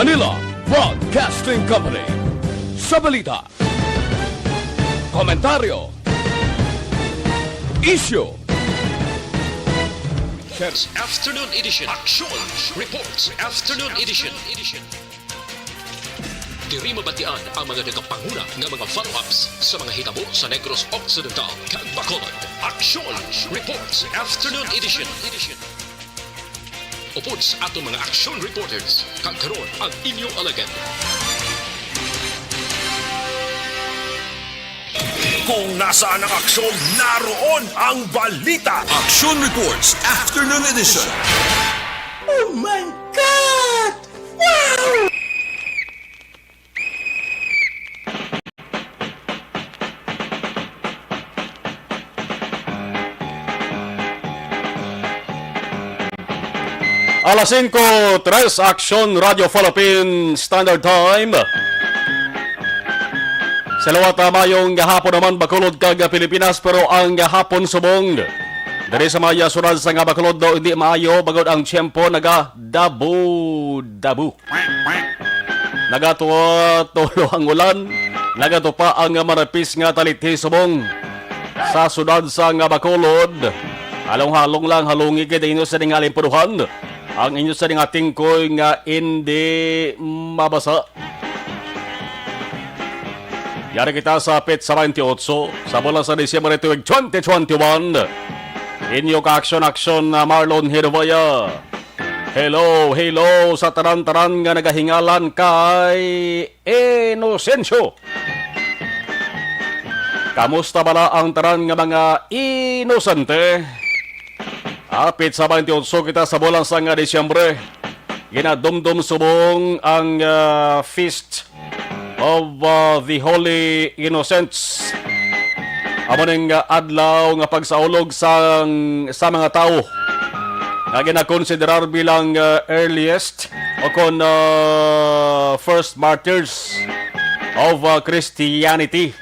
Manila Broadcasting Company. Sa balita, komentaryo, issue, Afternoon Edition. Action Reports Afternoon Edition. Diri mabatian ang mga nagapanguna ng mga follow-ups sa mga hitabo sa Negros Occidental kag Bacolod. Action Reports Afternoon Edition. Upod sa atong mga action reporters, kag karon ang inyong alagad. Kung nasaan ang aksyon, naroon ang balita. Action Reports Afternoon Edition. Oh my God! Wow! Alas 5:03 Action Radio Philippine Standard Time. Sa lawat mayong gahapon naman Bacolod kag Pilipinas, pero ang gahapon subong dari sa maya sunod sa nga Bacolod do hindi maayo bagod ang tiyempo dabu. Nagatuwa-tulo ang ulan, nagatupa ang marapis nga talithi subong sa sunod sa nga Bacolod. Halong-halong lang halungi kay inyo sa ningaling puruhan. Ang inyo sa nga tingkoy nga hindi mabasa. Yari kita sa PIT sa 28 sa bulan sa Disyembre 2021. Inyo ka action na Marlon Hirvaya. Hello sa taran-taran nga nagahingalan kay Inocencio. Kamusta bala ang taran nga mga inosente? Apit sa 28 kita sa bulan sa nga Disyembre. Ginadumdum subong ang Feast of the Holy Innocents. Amo ning adlaw nga pagsaulog sa mga tao nga ginakonsiderar bilang earliest o kon first martyrs of Christianity.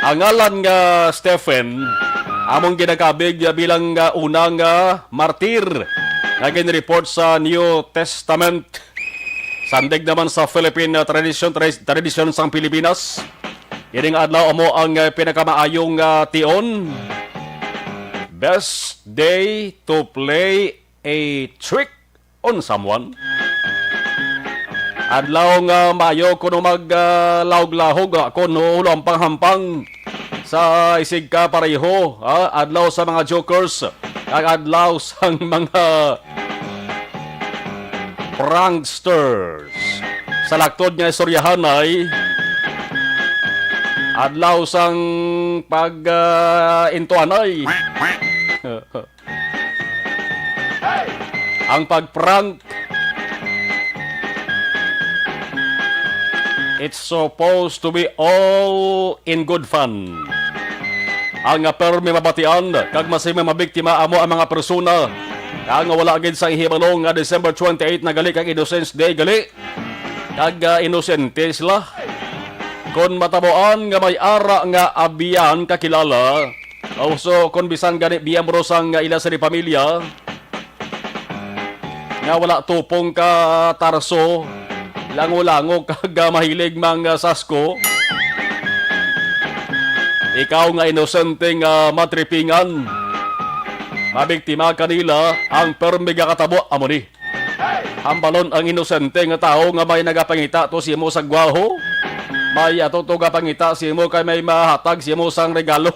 Ang ngalan nga Stephen among ginakabig bilang unang martir nga ginreport sa New Testament. Sandig naman sa Philippine tradition sang Pilipinas. Ining adlaw amo ang pinakamaayong tion. Best day to play a trick on someone. Adlaw nga maayo kuno maglahog-lahog kuno ulang panghampang sa isig ka pareho. Adlaw sa mga jokers, adlaw sa mga pranksters. Sa laktod nga istoryahanay, adlaw sang pag-intuanay. Ang pag-prank, it's supposed to be all in good fun. Ang permi mabatian, kag masime mabiktima amo ang mga persona ang wala agad sa ihibalong nga December 28 na gali kag Innocence Day gali. Kag inosente sila. Kon mataboan nga may ara nga abiyan kakilala. Also kon bisan gani biyembro sang ila sa pamilya nga wala tupong ka tarso, lango-lango kag mahilig mga sasko. Ikaw nga inosente nga matripingan, mabiktima kanila ang permiga katabo amo ni. Hambalon ang inosente nga tao nga may nagapangita to si mo sa gwaho. May atoto gapangita si mo kay may mahatag si mo sang regalo.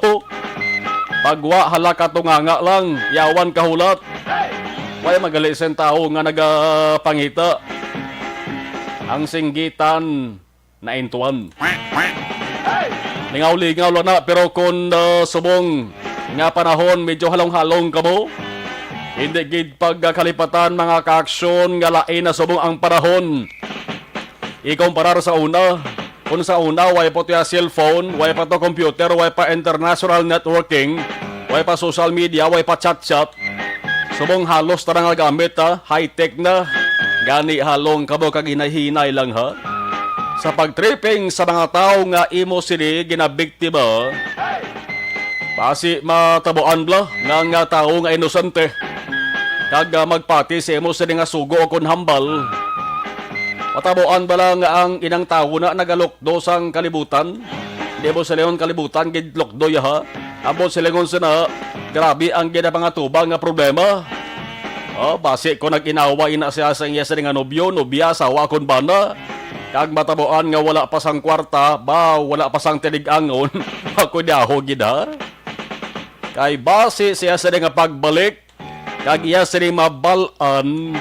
Pagwa halaka tunganga lang, yawan kahulat. May magalisen tao nga nagapangita. Ang singgitan na intuan. Lingaw-lingaw lang na, pero kung subong nga panahon medyo halong-halong ka mo, hindi gid pagkalipatan mga kaaksyon nga lain na subong ang panahon. Ikumparar sa una, kung sa una way pa tiya cellphone, way pa to computer, way pa international networking, way pa social media, way pa chat-chat. Subong halos tarang gamit high-tech na, gani halong kabo kag hinay-hinay lang ha. Sa pagtripping sa mga tao nga imo sini ginabiktima, pasi matabuan bla nga tao nga inosente. Kag magpati sa imo sini nga sugo o kun hambal. Matabuan ba lang ang inang tao na nagalokdo sang kalibutan? Di mo silingon kalibutan, gidlokdo ya ha? Abo silingon sana, grabe ang ginapangatuba nga problema. Basi ko nag-inawa ina siya sa iya sa nga nobyo, nobya, sawa kon bana. Kag matabuan nga wala pa sang kwarta, ba wala pa sang tiligangon, ako daho gida. Kay basi siya sa nga pagbalik, kag iya sa mabalan,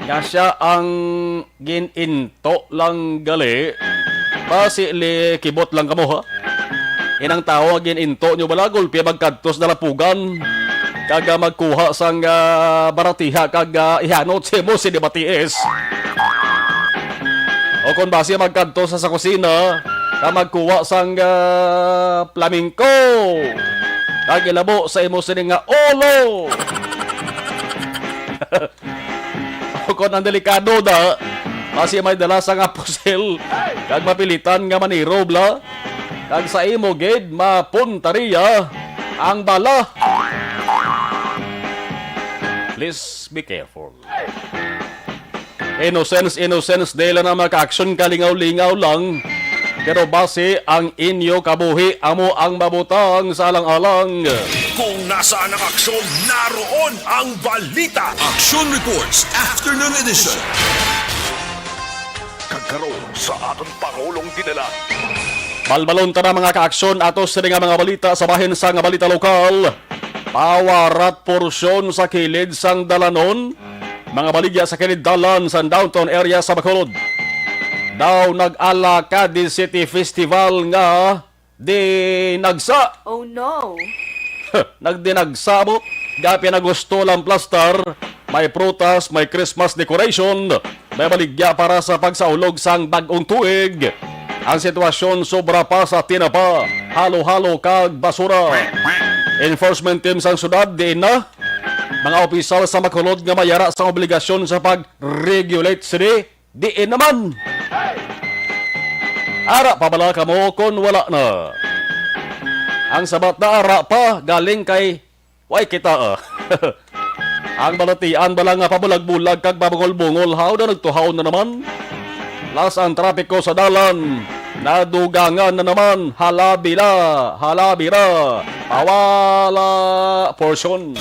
nga siya ang gininto lang gali. Basi li kibot lang kamo ha. Inang tao gininto nyo bala gulpi magkadtos na lapugan. Kaga magkuha sang baratiha kaga ihanot si mo si Debatiis. O kung basi magkadtos sa kusina, ka magkuha sang flamenco. Kag ilabo sa imo sini nga olo. O kung ang delikado da, kasi may dala sa nga pusil, kag mapilitan nga maniro bla, kag sa imo gid mapuntariya ang bala. Please be careful. Innocence, dahil na maka-action kalingaw-lingaw lang. Pero base ang inyo kabuhi, amo ang mabutang sa alang-alang. Kung nasaan ang aksyon, naroon ang balita. Action Reports Afternoon Edition. Kagkaroon sa atong Pangulong dinala. Balbalon ta na mga ka-aksyon atos sa nga mga balita sa bahin sa nga balita lokal. Pawarat porsyon sa kilid sang dalanon. Mga baligya sa kilid dalan sa downtown area sa Bacolod. Daw nag-ala Cadiz City Festival nga dinagsa. Oh no! Nagdinagsa mo. Gapi na gusto lang plaster. May prutas, may Christmas decoration. May baligya para sa pagsaulog sang bagong tuig. Ang sitwasyon sobra pa sa tinapa. Halo-halo kag basura. Enforcement team sang syudad din na. Mga opisyal sa Bacolod nga mayara sa obligasyon sa pag-regulate sini. Diin naman. Ara pa bala ka mo kung wala na. Ang sabat na ara pa galing kay way kita Ang balatian bala nga pabulag-bulag kag babungol-bungol haw na nagtuhaw na naman. Las ang trapiko sa dalan. Nadugangan na naman. Halabira. Pawala portion.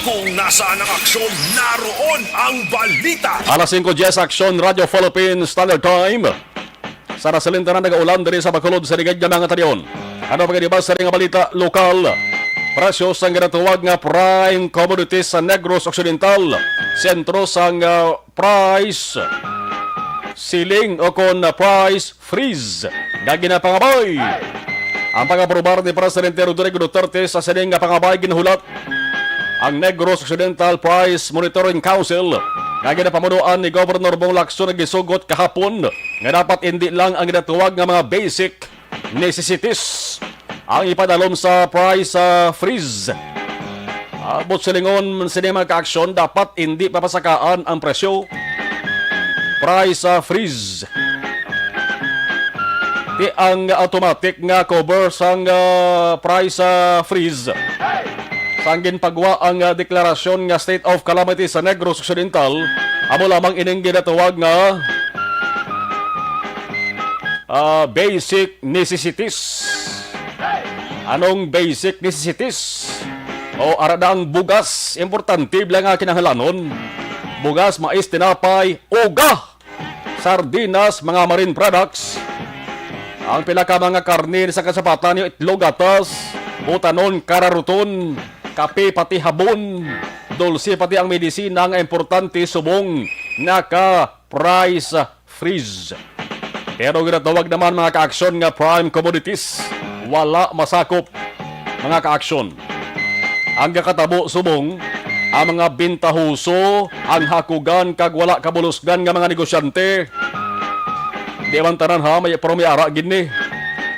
Kung nasaan ang aksyon, naroon ang balita. Alas 5:10 Aksyon Radio Philippines Standard Time. Sa nasalinta na nag-ulan diri sa Bacolod sa rigad nga mga talion. Ano pa ba sa nga balita lokal? Presyo sang ginatuwag nga prime commodities sa Negros Occidental. Sentro sang price ceiling o kon price freeze. Gagi na pangabay. Ang pag-aprobar ni Presidente Rodrigo Duterte sa sining nga pangabay ginuhulat ang Negros Occidental Price Monitoring Council nga ginapamunuan ni Governor Bong Lacson nagisugot kahapon nga dapat hindi lang ang ginatuwag nga mga basic necessities ang ipadalom sa price freeze. Abot silingon sinema ka-aksyon dapat hindi papasakaan ang presyo. Price freeze. Di ang automatic nga cover sang price freeze. Sanggin pagwa ang deklarasyon nga state of calamity sa Negros Occidental, amo lamang ining ginatawag nga basic necessities. Anong basic necessities? O arada ang bugas, importante lang nga kinahanglanon. Bugas, mais, tinapay, uga, sardinas, mga marine products. Ang pinaka mga karne sa kasapatan yung itlog, atas, butanon, kararuton, kape pati habon, dulce pati ang medisina nga importante subong nga ka price freeze. Pero ginatawag naman mga ka-aksyon nga prime commodities, wala masakop mga ka-aksyon. Ang kakatabo subong, ang mga bintahuso, ang hakugan kag wala kabulusgan nga mga negosyante. Di man tanan ha, may ara gini.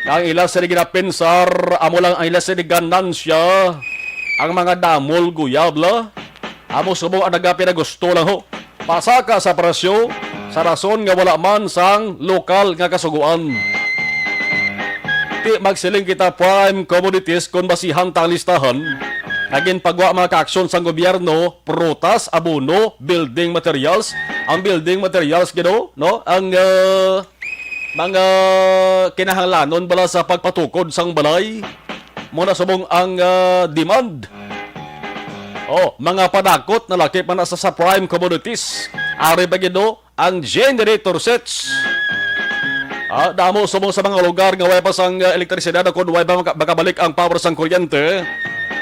Ang ila sa ginapensar, amo lang ang ila sa ganansya. Ang mga damol guyabla, amo subong ang nagapi na gusto lang ho. Pasaka sa presyo, sa rason nga wala man sang lokal nga kasuguan. Di magsiling kita prime commodities kung basihan tang listahan. Agin pagwa mga kaaksyon sa gobyerno, prutas, abono, building materials. Ang building materials gino, no? Ang mga kinahanglanon bala sa pagpatukod sang balay. Muna subong ang demand. Mga padakot na lakip man sa prime commodities. Ari ba gino ang generator sets. Damo subong sa mga lugar nga way pa sang elektrisidad kung way ba makabalik ang power sang kuryente.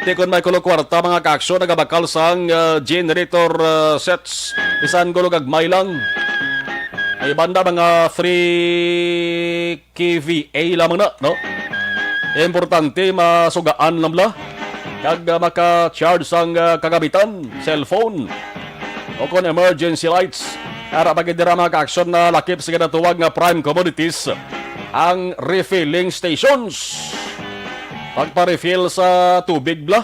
Di kun may kulo kwarta mga kaaksyon nagabakal sang generator sets. Bisan gulo gagmay lang. Ay banda mga 3 kVA lamang na, no? Importante masugaan lamla. Kag maka-charge sang kagabitan, cellphone. O kung emergency lights. Para pagidira mga kaaksyon na lakip sa ginatuwag nga prime commodities, ang refilling stations. Pagpa-refill sa tubig bla,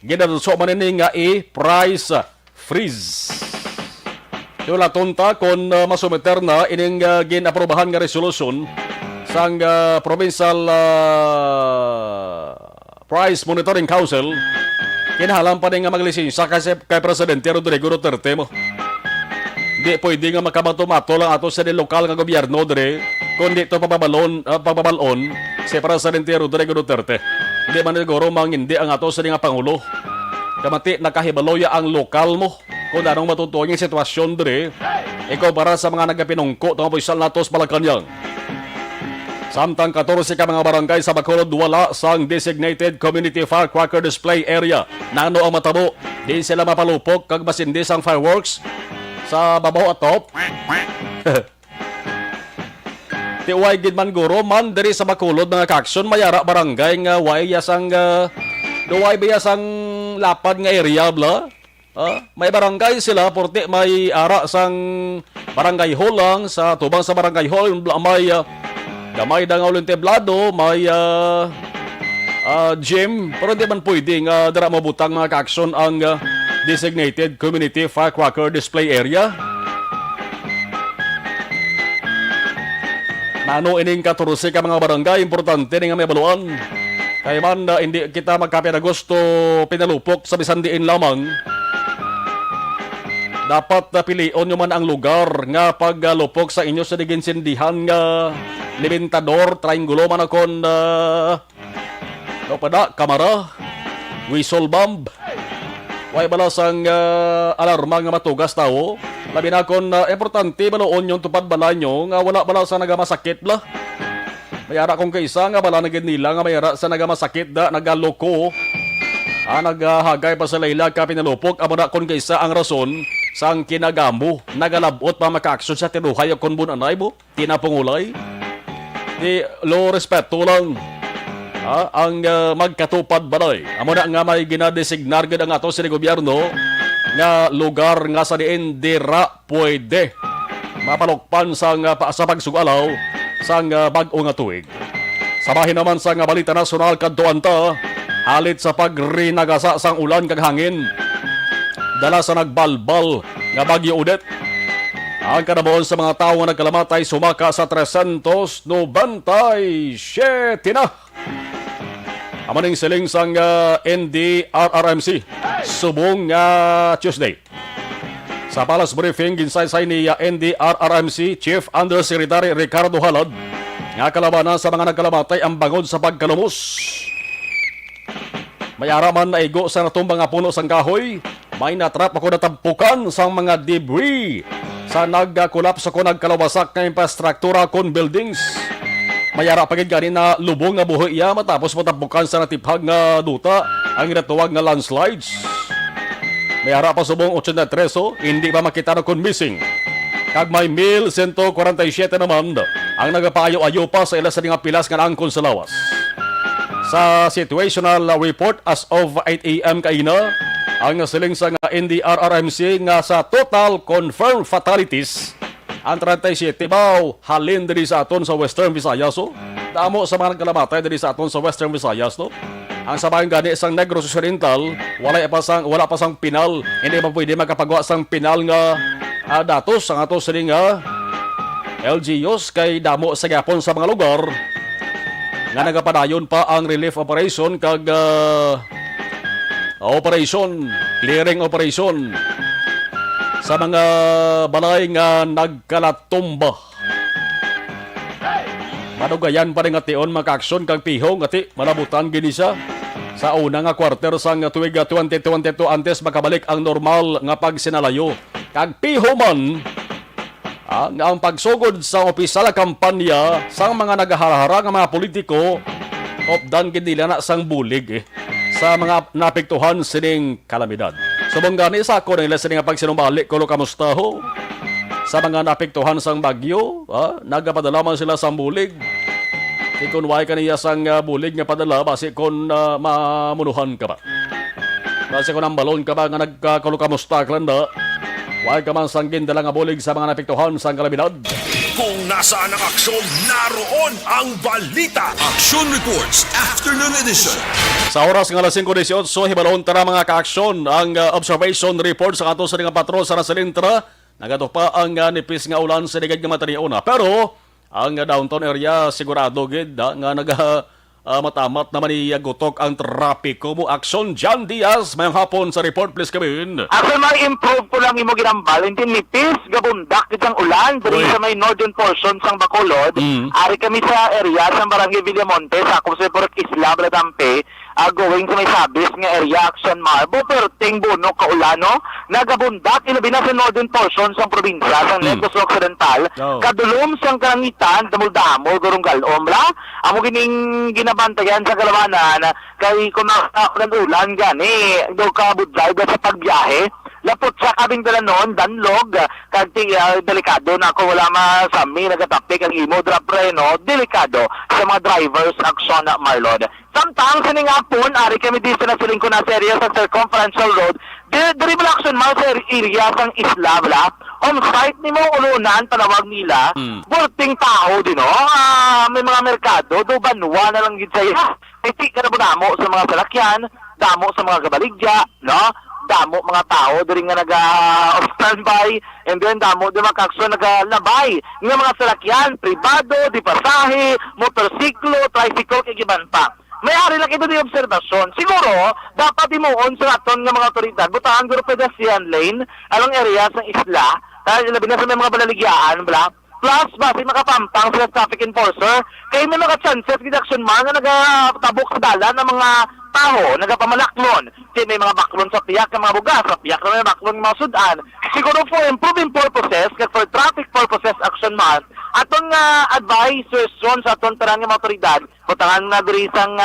ginadulso man ini nga i-price freeze. Yung latunta kung masumiter na ining ginaprobahan nga resolusyon sang Provincial Price Monitoring Council, kinahalan pa rin nga maglisensa kasi kay Presidente Rodrigo Duterte mo. Di pwede nga makamato-mato lang ato sa lokal nga gobyerno dire kundi ito pababalon si Presidente Rodrigo Duterte. Hindi man siguro mangindi ang ato sa nga Pangulo. Kamati nakahibaloya ang lokal mo kung anong matutuwa yung sitwasyon dire. Ikaw para sa mga nagapinungko ng opisyal nato sa Malacanang. Samtang 14 ka mga barangay sa Bacolod wala sang designated community firecracker display area. Nano ang matabo, di sila mapalupok kag masindi sang fireworks sa babaw at top. Tiway gid man guro man diri sa Bacolod mga kaaksyon mayara barangay nga way yasang duway biyasang lapad nga area bla. May barangay sila porte may ara sang barangay hall lang sa tubang sa barangay hall may gamay da nga ulong teblado, may gym, pero di man pwede nga dara mabutang mga kaaksyon ang designated community firecracker display area. Nano ining 14 ka mga barangay, importante nga may baluan. Kaya man hindi kita magkapinagusto pinalupok sa bisan diin lamang. Dapat pilion nyo man ang lugar nga paglupok sa inyo sa diginsindihan nga limitador, triangulo man akon kamara, whistle bomb. Way balas ang alarma nga matugas tao. Labi na kon importante baloon yung tupad bala nyo nga wala bala sa nagamasakit bla. Mayara kong kaisa nga bala nagid nila nga mayara sa nagamasakit da nagaloko. Naghagay pa sa layla ka pinalupok amo na kon kaisa ang rason sang kinagamo nagalabot pa makaaksyon sa tinuhay kon bunanay mo tinapungulay. Di low respeto lang ang magkatupad balay. Amo na nga may ginadesignar gid ang ato sa gobyerno nga lugar nga sa diin dira pwede mapalukpan sang sa pagsugalaw sang bag-o nga tuig. Sabahin naman sa nga balita nasyonal kadto anta halit sa pagrinagasa sang ulan kag hangin dala sa nagbalbal nga bagyo udet. Ang kanabuon sa mga tao nga nagkalamatay sumaka sa 397 na. Amaning siling sang NDRRMC subong Tuesday. Sa Palace Briefing ginsaysay ni NDRRMC Chief Undersecretary Ricardo Halad nga kalabanan sa mga nagkalamatay ang bangod sa pagkalumos. May araman na igo sa natumbang nga puno sang kahoy. May natrap ako natampukan sa mga debris sa nagkulaps ako nagkalawasak nga infrastruktura kon buildings. Mayara pagid gani na lubong nga buhi iya matapos matampukan sa natiphag nga duta ang ginatuwag nga landslides. Mayara pa subong 83 hindi pa makita na kon missing. Kag may 1,147 naman ang nagapayo-ayo pa sa ilas nga pilas nga angkon sa lawas. Sa situational report as of 8 a.m. kaina, ang nasiling sa NDRRMC nga sa total confirmed fatalities, ang 37 baw halin diri sa aton sa Western Visayas. Damo sa mga nagkalamatay diri sa aton sa Western Visayas. Ang sabayan gani sang Negros Occidental, wala pa sang pinal, hindi pa pwede makapagawa sang pinal nga datos ang ato sa nga LGUs kay damo sa gapon sa mga lugar nga nagapadayon pa ang relief operation kag operation, clearing operation sa mga balay nga nagkalatumba. Manugayan pa rin nga tion makaaksyon kag piho nga ti malabutan gini siya sa una nga quarter sang tuig 2022 antes makabalik ang normal nga pagsinalayo. Kag piho man ang pagsugod sa opisyal na kampanya sa mga nagaharahara nga mga politiko opdan ginila na sang bulig sa mga napektuhan sining kalamidad. Subong gani sa ako nila sining pagsinumbalik kulo kamusta ho? Sa mga napektuhan sang bagyo, nagapadala man sila sang bulig. Kung way kaniya sang bulig nga padala, basi kung mamunuhan ka ba? Basi kung ang balon ka ba nga nagkakulo kamusta klanda, way ka man sang gindala nga bulig sa mga napektuhan sang kalamidad. Kung nasaan ang aksyon, naroon ang balita. Action Reports Afternoon Edition. Sa oras nga alas 5:18, hibalon tara mga kaaksyon ang observation report sa kato sa nga patrol sa Nasalintra. Nagatupa ang nipis nga ulan sa ligad nga mataniuna. Pero ang downtown area sigurado gid nga matamat naman gutok ang trapiko mo. Aksyon John Diaz mayang hapon sa report please Kevin. Ako may improve ko lang imo ginambal hindi nipis gabundak kitang ulan diri sa may northern portion sang Bacolod. Ari kami sa area sa Barangay Villamonte sa Kuseport Isla Bradampe. Going sa may sabis nga area Action Marbo perting buno kaulano nagabundak ilabi na sa northern portion sang probinsya sang Negros Occidental kadulom sang kalangitan damol-damol gurong galom la amo gining ginabantayan sa kalawanan kay kumakaulan ulan gani do ka budlay sa pagbiyahe lapot sa kabing dalanon danlog kagti delikado na ako wala masami nagatapik ang imo drop reno delikado sa mga drivers aksyon na Marlon. Samtang sining hapon ari kami dito na siling ko na sa area sa Circumferential Road diri ba aksyon mo sa area sang Isla bla on site nimo ulunan panawag nila bulting tao din no may mga merkado do banwa na lang gid saya iti ka na damo sa mga salakyan damo sa mga gabaligya no damo mga tao diri nga standby and then damo di makaksyon nagalabay nga mga salakyan pribado di pasahe motorsiklo tricycle kay giban pa may ari lang ito di obserbasyon siguro dapat imuon sa aton nga mga otoridad butahan guro pedestrian lane along area sa isla dahil labi na sa may mga balaligyaan bla plus basi makapampang sa traffic enforcer kay may mga chances gid action man nga nagatabok sa dalan ng mga tao nagapamalaklon kay may mga baklon sa piyak ng mga bugas sa piyak na may baklon ng mga sudan siguro for improving purposes kag for traffic purposes action man aton nga advice sa aton tarang nga otoridad butangan na diri sang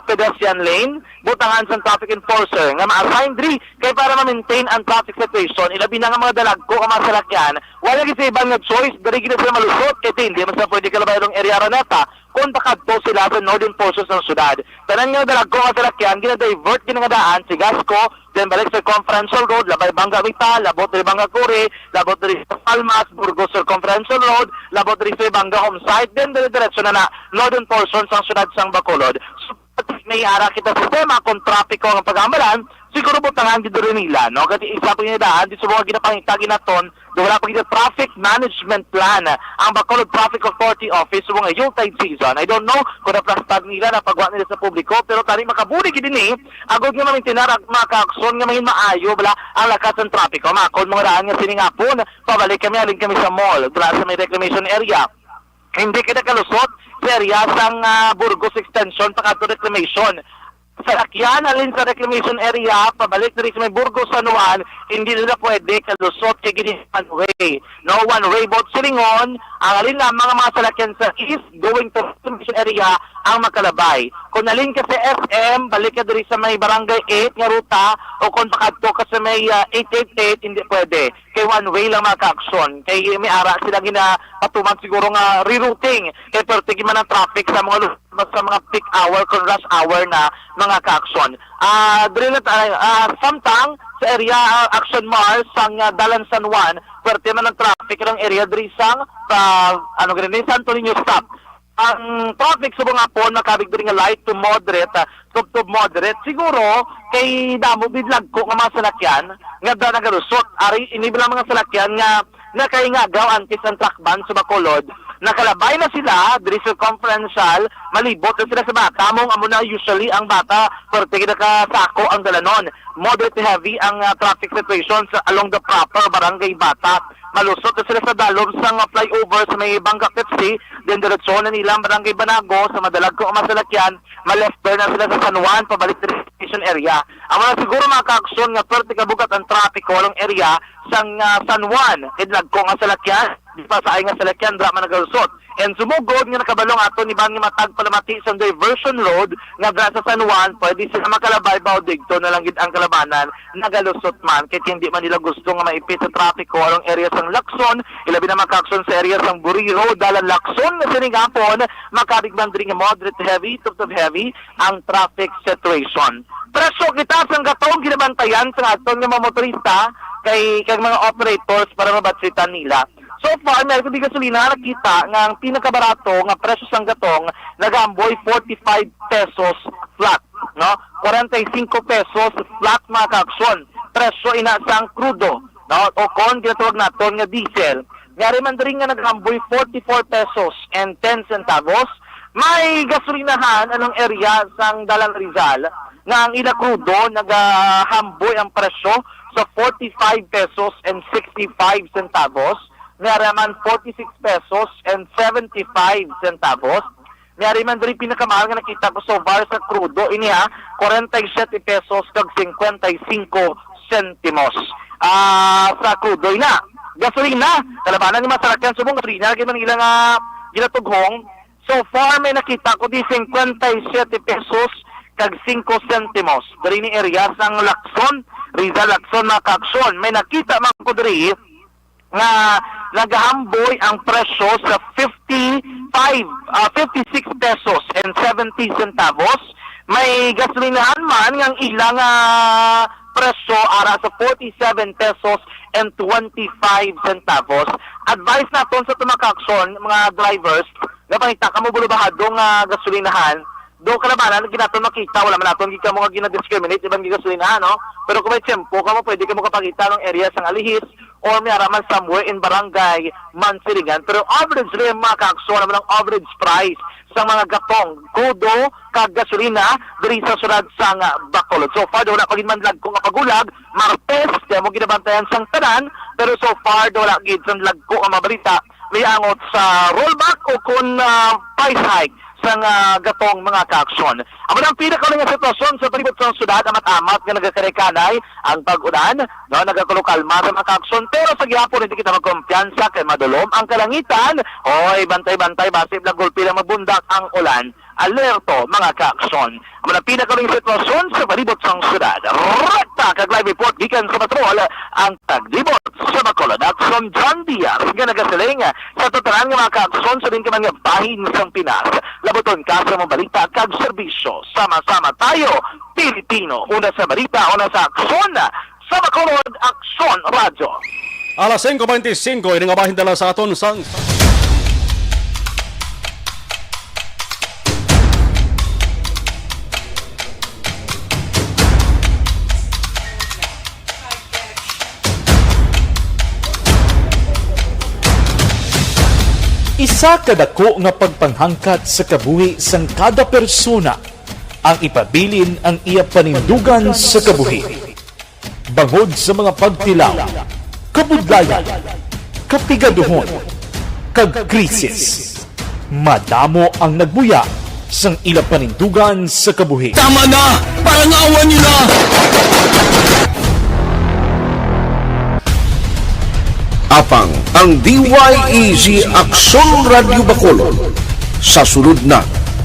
pedestrian lane butangan sa traffic enforcer nga ma-assign diri kay para ma-maintain ang traffic situation ilabi na nga mga dalagko ang mga salakyan wala gid sa ibang nga choice diri gid sila malusot kay hindi man sa pwede kalabayong area raneta kung takadto sila sa northern portions ng syudad. Tanan nga dalagko nga salakyan gina-divert ginadaan si Gasco then balik sa Conferential Road labay Bangga Vital labot diri Bangga Curi labot diri sa Palmas Burgos Conferential Road labot diri sa Bangga Homesite then dire-diretso na northern portions ng syudad sang Bacolod. May ara kita sistema kung trapiko ang pag-amalan siguro butangan dito rin nila no kasi isa pa ginadaan di sa mga ginapangitagi naton do wala pa gina traffic management plan ang Bacolod Traffic Authority Office sa mga Yuletide season. I don't know kung naplastag nila na pagwa nila sa publiko pero tani makabuli gid ni agod nga mamintinar makaakson nga mahin maayo bala ang lakas ng trapiko makon mga daan nga siningapon pabalik kami alin kami sa mall dira sa may reclamation area hindi kita kalusot sa area sang Burgos Extension pakadto reclamation salakyan alin sa reclamation area pabalik diri sa may Burgos San Juan hindi nila pwede kalusot kay gini one way no one way both silingon ang alin lang mga salakyan sa east going to reclamation area ang makalabay kung alin ka sa SM balik ka diri sa may barangay 8 nga ruta o kung pakadto ka sa may 888 hindi pwede kay one way lang makaaksyon kay may ara sila gina patuman siguro nga rerouting kay pertigi man ang traffic sa mga peak hour kung rush hour na mga kaaksyon. Diri na samtang sa area Action Mall sang Dalan San Juan, pwerte man ang traffic ng area diri sang Santo Niño stop. Ang traffic sa mga po nakabig diri nga light to moderate, to moderate siguro kay damo bidlag ko nga mga salakyan nga nagalusot ari inibilang mga salakyan nga nakaingagaw antes ang truck ban sa Bacolod nakalabay na sila, diri circumferential, malibot na sila sa bata, mong amo na usually ang bata, perti nakasako ang dalanon. Moderate to heavy ang traffic situations along the proper barangay Bata. Malusot na sila sa dalom sa flyover sa may Bangka Petsi, then diretso na nilang barangay Banago sa madalag kong masalakyan, ma-left turn na sila sa San Juan, pabalik sa station area. Ang mga siguro mga kaaksyon nga perti kabugat ang traffic walong area sa San Juan, idlag ko nga salakyan, di pa sa ay nga salakyan, drama nagalusot. And sumugod nga nakabalong ato ni Bang Matag Palamati sa diversion road nga dra sa San Juan, pwede sila makalabay ba o digto na lang gid ang kalabanan, nagalusot man, kahit hindi man nila gusto nga maipit sa traffic ko along area sang Lacson, ilabi na makakson sa area sang Buriro, dalan Lacson na sinigapon, makabigman diri nga moderate to heavy, to heavy, ang traffic situation. Preso kita sang gatong ginabantayan sa aton nga mga motorista kay mga operators para mabatsitan nila. So far, meron di gasolina nakita nga ang pinakabarato nga presyo sang gatong nagamboy 45 pesos flat, no? 45 pesos flat mga kaaksyon. Presyo ina sang crudo, no? O kon ginatawag naton nga diesel. Ngari man diri nga nagamboy 44 pesos and 10 centavos. May gasolinahan anong area sang Dalan Rizal nga ang ila crudo nagahamboy ang presyo sa 45 pesos and 65 centavos. Naraman 46 pesos and 75 centavos. Naraman diri pinakamahal nga nakita ko so far sa crudo iniha 47 pesos kag 55 centimos. Sa crudo ina. Gasolina, kalabanan ni masarakan subong gasolina kay man ilang ginatughong. So far may nakita ko di 57 pesos kag 5 centimos. Diri ni area sang Lacson, Rizal Lacson na kaaksyon. May nakita man ko diri nga nagahamboy ang presyo sa 56 pesos and 70 centavos. May gasolinahan man nga ilang presyo ara sa 47 pesos and 25 centavos. Advice naton sa tumakakson mga drivers nga pangita ka mo bulubahadong gasolinahan do kalabanan ginaton makita wala man naton gika mo nga gina-discriminate ibang gasolinahan, no? Pero kung may tiyempo ka mo pwede ka mo kapakita ng area sang Alihis or may araman somewhere in barangay Mansiligan. Pero average rin mga kaakso naman ang average price sa mga gatong kudo kag gasolina diri sa syudad sang Bacolod. So far wala pagin man lag ko nga pagulag, Martes kaya mo ginabantayan sang tanan, pero so far wala gid sang lag ko nga mabalita may angot sa rollback o kun price hike sang gatong mga kaaksyon. Amo ang pinakaling nga sitwasyon sa palibot sa syudad amat-amat nga nagakarikanay ang pag-ulan, no, nagakulukalma sa mga kaaksyon, pero sa gihapon hindi kita magkumpiyansa kay madulom ang kalangitan. Oy, bantay-bantay base lang gulpi lang magbundak ang ulan. Alerto mga kaaksyon. Amo ang pinakaling sitwasyon sa palibot sa syudad. Rekta kag live report gikan sa patrol ang taglibot sa Bacolod at from John Diaz nga nagasiling sa totalan nga mga kaaksyon sa din ka mga bahin sang Pinas. Laboton ka sa mga balita kag serbisyo. Sama-sama tayo, Pilipino. Una sa balita, una sa aksyon. Sa Bacolod, Aksyon Radio. Alas 5:25, ini nga bahin dala sa aton sang... Isa kadako nga pagpanghangkat sa kabuhi sang kada persona ang ipabilin ang iya panindugan sa kabuhi. Bangod sa mga pagtilaw, kabudlayan, kapigaduhon, kag krisis. Madamo ang nagbuya sang ila panindugan sa kabuhi. Tama na! Parang awan nyo na! Apang ang DYEZ Aksyon Radio Bacolod sa sulod na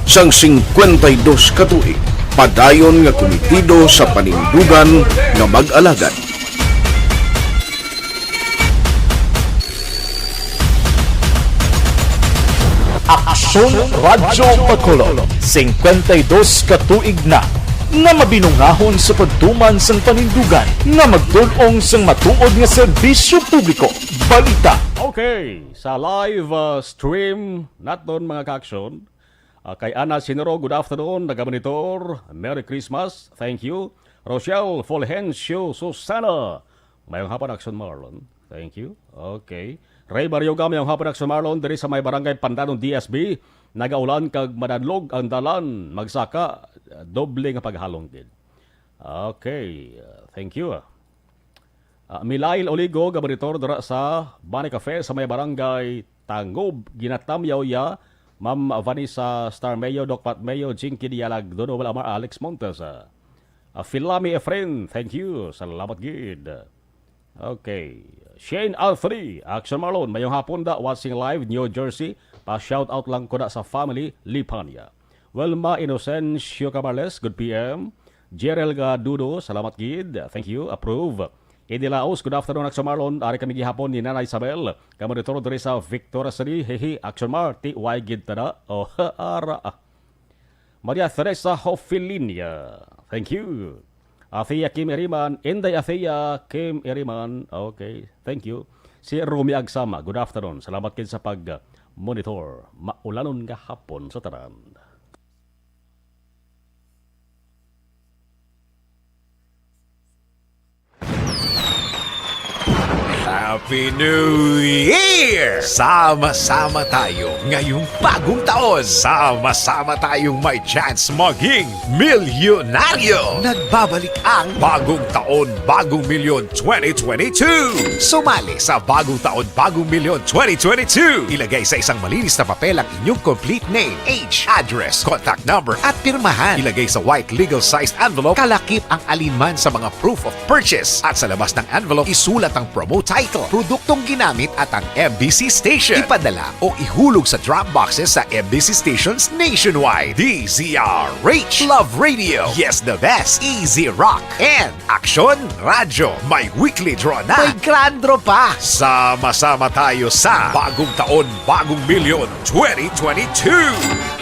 sang 52 katuig padayon nga komitido sa panindugan nga mag-alagad. Aksyon Radio Bacolod 52 katuig na nga mabinungahon sa pagtuman sang panindugan nga magdulong sang matuod nga serbisyo publiko. Balita. Okay, sa live stream naton mga kaaksyon, kay Ana Sinero, good afternoon, nagamonitor, Merry Christmas, thank you. Rochelle Fulgencio Susana, mayong hapon Aksyon Marlon, thank you. Okay. Ray Mario Gami ang hapon sa Marlon diri sa may barangay Pandanon DSB. Nagaulan kag madadlog ang dalan. Magsaka, doble nga paghalong din. Okay, thank you. Milail Oligo, gabaritor dara sa Bani Cafe sa may barangay Tangob. Ginatamyaw ya, Ma'am Vanessa Star Mayo, Doc Pat Mayo, Jinky Dialag, Dono Walamar, Alex Montes. Filami Efren, thank you. Salamat gid. Okay. Shane Alfrey, Action Marlon, mayong hapon da, watching live, New Jersey. Pa-shout out lang ko na sa family, Lipania. Wilma Inocencio Camarles, good PM. Jerel Gadudo, salamat gid. Thank you, approve. Eddie Laos, good afternoon, Action Marlon. Ari kami gihapon ni Nana Isabel. Kamonitor diri sa Victoria City, hehe, Action Mar, TY gid tada. Oh, ara. Maria Teresa Hofilinia, thank you. Athea Kim Eriman, Inday Athea Kim Eriman, okay, thank you. Si Rumi Agsama, good afternoon. Salamat kin sa pag-monitor. Maulanon nga hapon sa tanan. Happy New Year! Sama-sama tayo ngayong bagong taon. Sama-sama tayong may chance maging milyonaryo. Nagbabalik ang Bagong Taon, Bagong Milyon 2022. Sumali sa Bagong Taon, Bagong Milyon 2022. Ilagay sa isang malinis na papel ang inyong complete name, age, address, contact number at pirmahan. Ilagay sa white legal-sized envelope, kalakip ang alinman sa mga proof of purchase. At sa labas ng envelope, isulat ang promo title, produktong ginamit at ang MBC station. Ipadala o ihulog sa drop boxes sa MBC stations nationwide. DZRH, Love Radio, Yes the Best, Easy Rock, and Action Radyo. May weekly draw na. May grand draw pa. Sama-sama tayo sa Bagong Taon, Bagong Milyon 2022.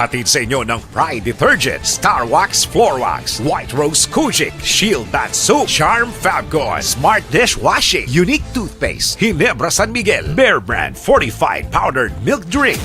Hatid sa inyo ng Pride Detergent, Star Wax Floor Wax, White Rose Kojic, Shield Bath Soap, Charm Fabgone, Smart Dishwashing, Unique Toothpaste, Ginebra San Miguel, Bear Brand Fortified Powdered Milk Drink.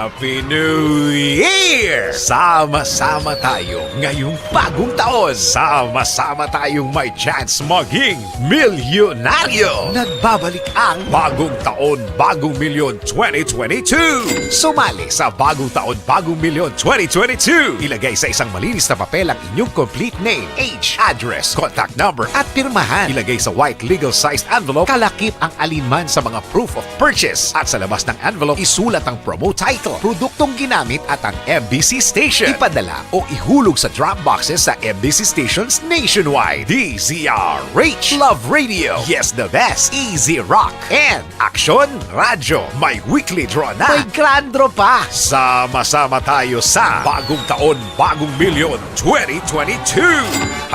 Happy New Year! Sama-sama tayo ngayong bagong taon. Sama-sama tayong may chance maging milyonaryo. Nagbabalik ang Bagong Taon, Bagong Milyon 2022. Sumali sa Bagong Taon, Bagong Milyon 2022. Ilagay sa isang malinis na papel ang inyong complete name, age, address, contact number at pirmahan. Ilagay sa white legal-sized envelope, kalakip ang alinman sa mga proof of purchase. At sa labas ng envelope, isulat ang promo title, produktong ginamit at ang MBC station. Ipadala o ihulog sa drop boxes sa MBC stations nationwide. DZRH, Love Radio, Yes the Best, Easy Rock, and Action Radyo. May weekly draw na. May grand draw pa. Sama-sama tayo sa Bagong Taon, Bagong Milyon 2022.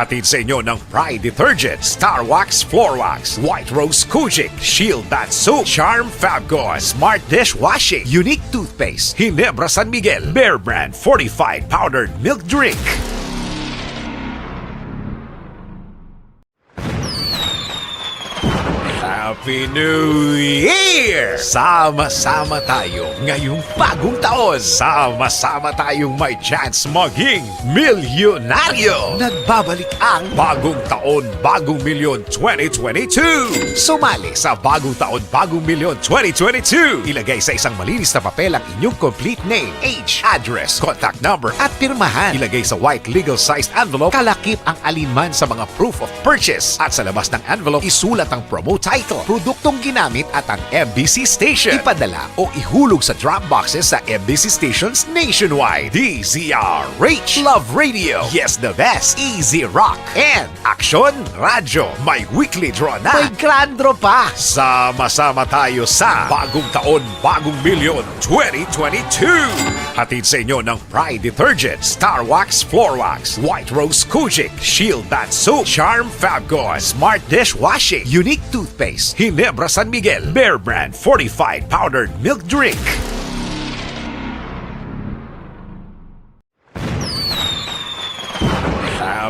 Hatid sa inyo ng Pride Detergent, Star Wax Floor Wax, White Rose Kojic, Shield Bath Soap, Charm Fabgone, Smart Dishwashing, Unique Toothpaste, Ginebra San Miguel, Bear Brand Fortified Powdered Milk Drink. Happy New Year! Sama-sama tayo ngayong bagong taon. Sama-sama tayong may chance maging milyonaryo. Nagbabalik ang Bagong Taon, Bagong Milyon 2022. Sumali sa Bagong Taon, Bagong Milyon 2022. Ilagay sa isang malinis na papel ang inyong complete name, age, address, contact number at pirmahan. Ilagay sa white legal-sized envelope, kalakip ang alinman sa mga proof of purchase. At sa labas ng envelope, isulat ang promo title, produktong ginamit at ang MBC station. Ipadala o ihulog sa drop boxes sa MBC stations nationwide. DZRH, Love Radio, Yes the Best, Easy Rock, and Action Radyo. May weekly draw na. May grand draw pa. Sama-sama tayo sa Bagong Taon, Bagong Milyon 2022. Hatid sa inyo ng Pride Detergent, Star Wax Floor Wax, White Rose Kojic, Shield Bath Soap, Charm Fabgone, Smart Dishwashing, Unique Toothpaste, Ginebra San Miguel, Bear Brand Fortified Powdered Milk Drink.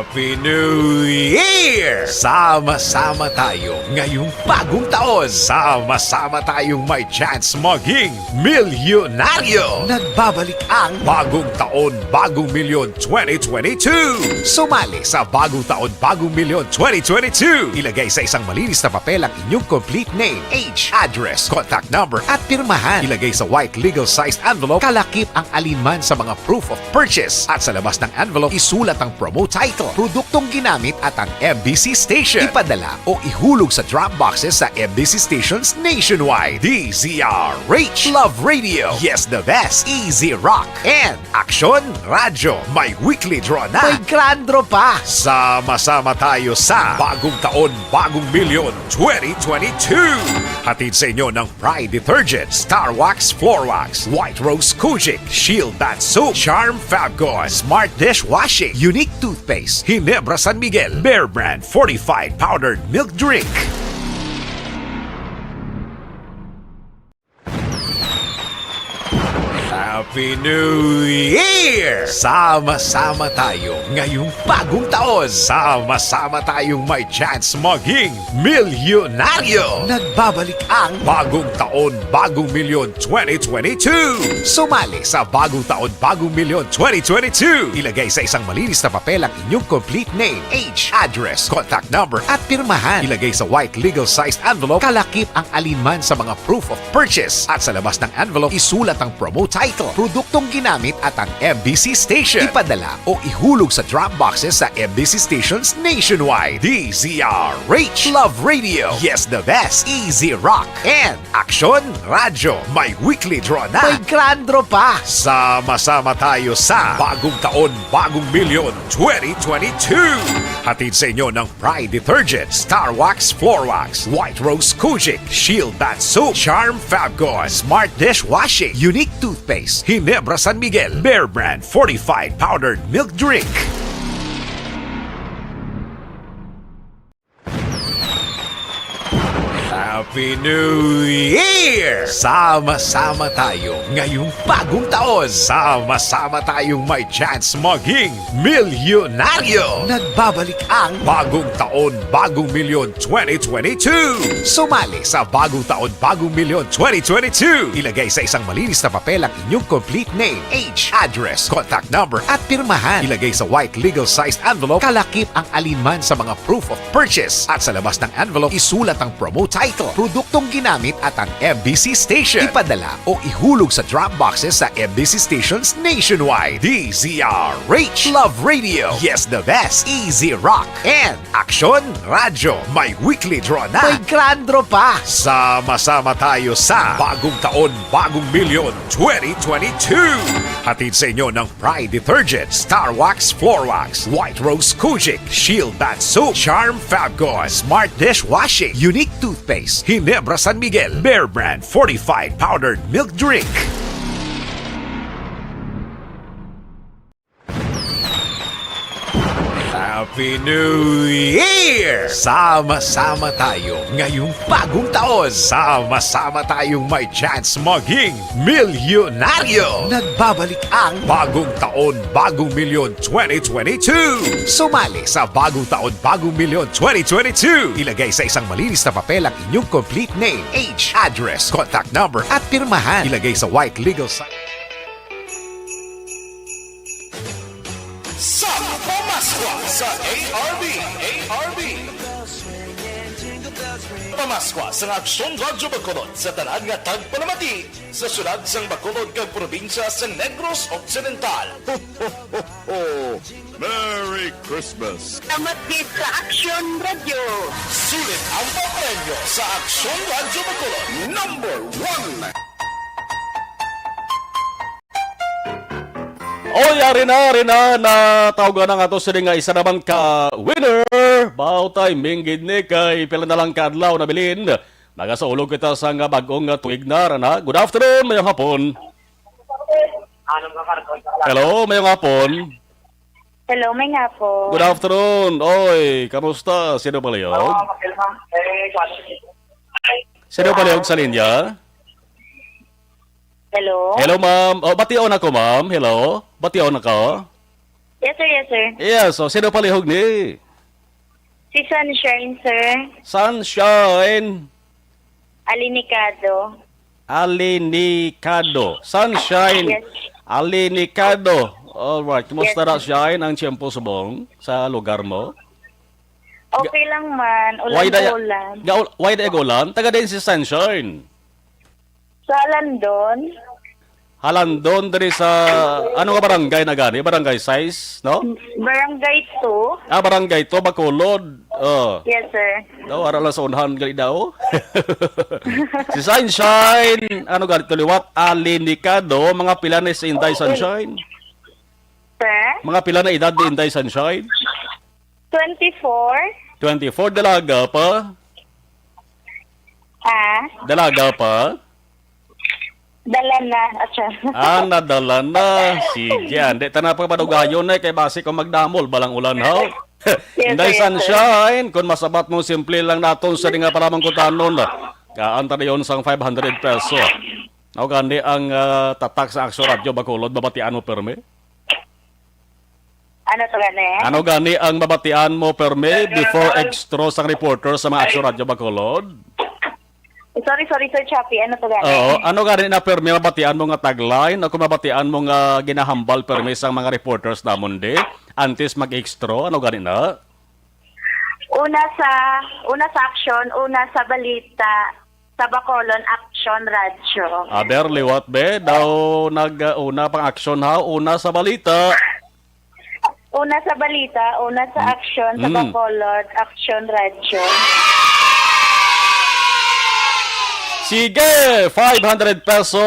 Happy New Year! Sama-sama tayo ngayong bagong taon. Sama-sama tayong may chance maging milyonaryo. Nagbabalik ang Bagong Taon, Bagong Milyon 2022. Sumali sa Bagong Taon, Bagong Milyon 2022. Ilagay sa isang malinis na papel ang inyong complete name, age, address, contact number at pirmahan. Ilagay sa white legal-sized envelope, kalakip ang alinman sa mga proof of purchase. At sa labas ng envelope, isulat ang promo title, produktong ginamit at ang MBC station. Ipadala o ihulog sa drop boxes sa MBC stations nationwide. DZRH, Love Radio, Yes the Best, Easy Rock, and Action Radyo. May weekly draw na. May grand draw pa. Sama-sama tayo sa Bagong Taon, Bagong Milyon 2022. Hatid sa inyo ng Pride Detergent, Star Wax Floor Wax, White Rose Kojic, Shield Bath Soap, Charm Fabgon, Smart Dishwashing, Unique Toothpaste, Ginebra San Miguel, Bear Brand Fortified Powdered Milk Drink. Happy New Year! Sama-sama tayo ngayong bagong taon. Sama-sama tayong may chance maging milyonaryo. Nagbabalik ang Bagong Taon, Bagong Milyon 2022. Sumali sa Bagong Taon, Bagong Milyon 2022. Ilagay sa isang malinis na papel ang inyong complete name, age, address, contact number at pirmahan. Ilagay sa white legal-sized envelope, kalakip ang alinman sa mga proof of purchase. At sa labas ng envelope, isulat ang promo title, produktong ginamit at ang MBC station. Ipadala o ihulog sa drop boxes sa MBC stations nationwide. DZRH, Love Radio, Yes the Best, Easy Rock, and Action Radyo. May weekly draw na. May grand draw pa. Sama-sama tayo sa Bagong Taon, Bagong Milyon 2022. Hatid sa inyo ng Pride Detergent, Star Wax Floor Wax, White Rose Kojic, Shield Bath Soap, Charm Fabgon, Smart Dishwashing, Unique Toothpaste, Ginebra San Miguel, Bear Brand Fortified Powdered Milk Drink. Happy New Year! Sama-sama tayo ngayong bagong taon. Sama-sama tayong may chance maging milyonaryo. Nagbabalik ang Bagong Taon, Bagong Milyon 2022. Sumali sa Bagong Taon, Bagong Milyon 2022. Ilagay sa isang malinis na papel ang inyong complete name, age, address, contact number at pirmahan. Ilagay sa white legal-sized envelope, kalakip ang alinman sa mga proof of purchase. At sa labas ng envelope, isulat ang promo title, produktong ginamit at ang MBC station. Ipadala o ihulog sa drop boxes sa MBC stations nationwide. DZRH, Love Radio, Yes the Best, Easy Rock, and Action Radyo. May weekly draw na. May grand draw pa. Sama-sama tayo sa Bagong Taon, Bagong Milyon 2022. Hatid sa inyo ng Pride Detergent, Star Wax Floor Wax, White Rose Kojic, Shield Bath Soap, Charm Fabgon, Smart Dishwashing, Unique Toothpaste, Ginebra San Miguel, Bear Brand Fortified Powdered Milk Drink. Happy New Year! Sama-sama tayo ngayong bagong taon. Sama-sama tayong may chance maging milyonaryo. Nagbabalik ang Bagong Taon, Bagong Milyon 2022. Sumali sa Bagong Taon, Bagong Milyon 2022. Ilagay sa isang malinis na papel ang inyong complete name, age, address, contact number at pirmahan. Ilagay sa white legal sign. Sa Pamaskwa sa ARB. Pamaskwa sa Aksyon Radyo Bacolod sa tanan nga tagpalamati sa sulad sang Bacolod kag probinsya sa Negros Occidental. Ho, ho, ho, ho. Merry Christmas! Salamat din sa Aksyon Radio. Sulit ang papremyo sa Aksyon Radyo Bacolod. Number 1! Oy, ari na, natawagan na nga to sila nga isa naman ka-winner. Bao tayo, minggid ni kay pila na lang kadlaw na bilin. Nagasaulog kita sa nga bagong tuig na, na. Good afternoon, mayong hapon. Hello, mayong hapon. Hello, may nga po. Good afternoon. Oy, kamusta? Sino palihog? Sino palihog sa linya? Hello? Hello, ma'am. Oh, batiaw na ko, ma'am. Hello? Batiaw na ka? Yes, sir. Yes, sir. Yes, so sino palihog ni? Si Sunshine, sir. Sunshine Alinicado. Alinicado. Sunshine Yes. Alinicado. Alright, kumusta Yes. na Shine ang tiyempo subong sa lugar mo? Okay lang man. Ulan-ulan. Why da ulan? Taga din si Sunshine. Sa Landon. Halandon dari sa ano nga barangay na gani? Barangay size, no? Barangay 2. Barangay to Bacolod. Yes, sir. Daw ara lang sa unhan gali daw. Si Sunshine, ano gali to liwat? Alinicado, mga pila na si Inday Sunshine. Sir? Mga pila na edad ni Inday Sunshine? 24. 24 dalaga pa? Dalaga pa? Dala na. Atsa. Nadala na. Sige, hindi ta pa padugayon na kay base kung magdamol balang ulan ha. Yes, Inday sir, yes, Sunshine, kung masabat mo simple lang naton sa nga palamang kutanon. Kaanta na yun sang 500 peso. Ako gani ang tatak sa Aksyon Radio Bacolod, babatian mo perme? Ano to gani? Ano gani ang babatian mo perme before extra sang reporter sa mga Aksyon Radio Bacolod? Sorry, sir Chappy. Ano to gani? Oo, ano gani na perme mabatian mo nga tagline o kung mabatian mo nga ginahambal perme sang mga reporters namon de antes mag-extra, ano gani na? Una sa action, una sa balita, sa Bacolod Action Radio. Aber liwat be daw nag-una pang aksyon ha, una sa balita. Una sa balita, una sa action, sa Bacolod Action Radio. Sige, 500 peso,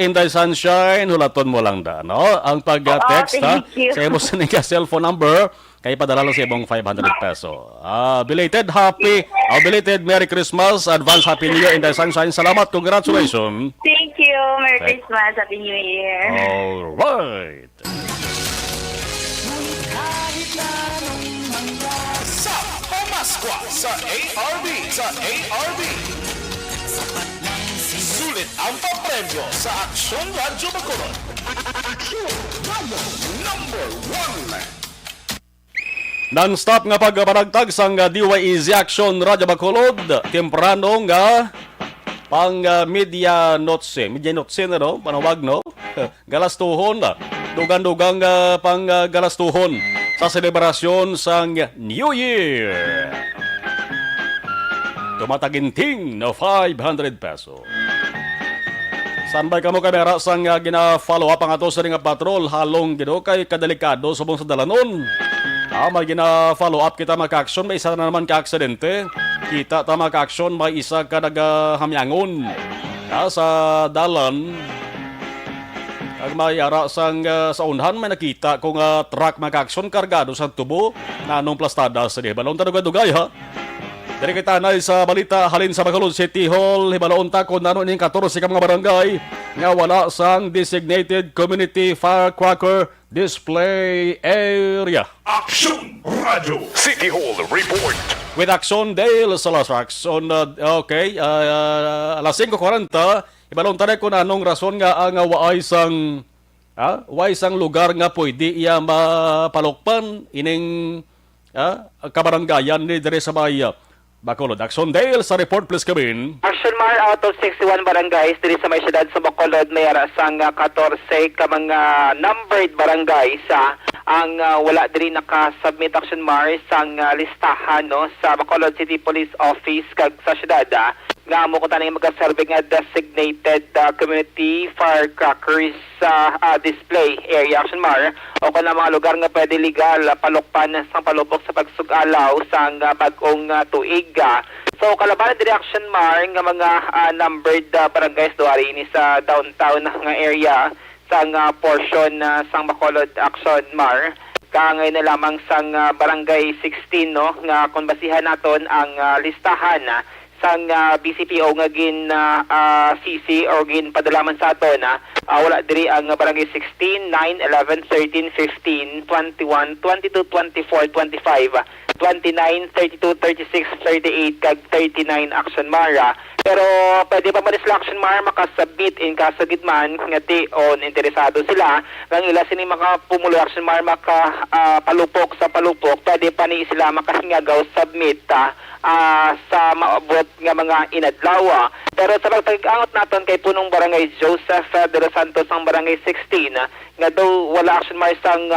Inday Sunshine, hulaton mo lang da, no? Ang pag-text, ha? thank you. Sa imo sa nga cellphone number, kaya padala lang sa ibong 500 peso. Belated Merry Christmas, advance Happy New Year, Inday Sunshine. Salamat, congratulations. Thank you. Merry Christmas. Happy New Year. Alright. Sa Pamaskwa sa ARB. Sulit ang papremyo sa Aksyon Radyo Bacolod. Aksyon Radio number 1. Non-stop nga pagpanagtag sang DYEZ Action Radio Bacolod. Temprano nga pang media notse na no, panawag no. Galastuhon na. Dugang-dugang pang galastuhon sa selebrasyon sang New Year. Tumataginting na 500 peso. Sanbay kamo kamera sang gina-follow up ang ato sa ring patrol halong gino kay kadelikado subong sa dalanon. May gina-follow up kita maka-action, may isa na naman ka-aksidente. Kita ta maka-action, may isa ka nagahamyangon. Sa dalan, ang may ara sang sa unhan, may nakita kung truck maka-action kargado sa tubo na anong plastada sa di. Balong tanong-dugay ha. Dari kita na sa balita halin sa Bacolod City Hall, hibalaon ta kung nanon yung 14 ka mga barangay nga wala sang designated community firecracker display area. Aksyon Radio City Hall Report. With Action Dale Salasax on alas 5:40, hibalaon ta na kung anong rason nga ang way sang lugar nga pwede iya mapalokpan ining kabaranggayan ni dire sa Maya. Bacolod. Action Dale sa report, please come in. Action Mar, out of 61 barangays diri sa may syudad sa Bacolod, may sang 14 ka mga numbered barangays ang wala diri naka-submit Action Mar sang listahan no sa Bacolod City Police Office kag sa syudad nga mo ko tanay magka-serve nga designated community firecrackers display area Action Mar o kung mga lugar nga pwede legal palukpan sang palubok sa pagsugalaw sang bag-ong tuig. So kalabanan diri Action Mar nga mga numbered barangays doari ni sa downtown nga area sang portion sang Bacolod Action Mar kangay na lamang sang barangay 16 no nga kung basihan naton ang listahan sang BCPO nga gin CC or gin padalaman sa aton wala diri ang barangay 16, 9, 11, 13, 15, 21, 22, 24, 25, 29, 32, 36, 38 kag 39 Action Mara Pero pwede pa man sila action mar makasubmit in kaso gitman nga ti on interesado sila nang ila sini makapumulo action mar palupok sa palupok pwede pa ni sila makahingagaw submit sa maabot nga mga inadlaw. Pero sa pagtag-angot naton kay punong barangay Joseph de los Santos ang barangay 16 nga daw wala action mar sang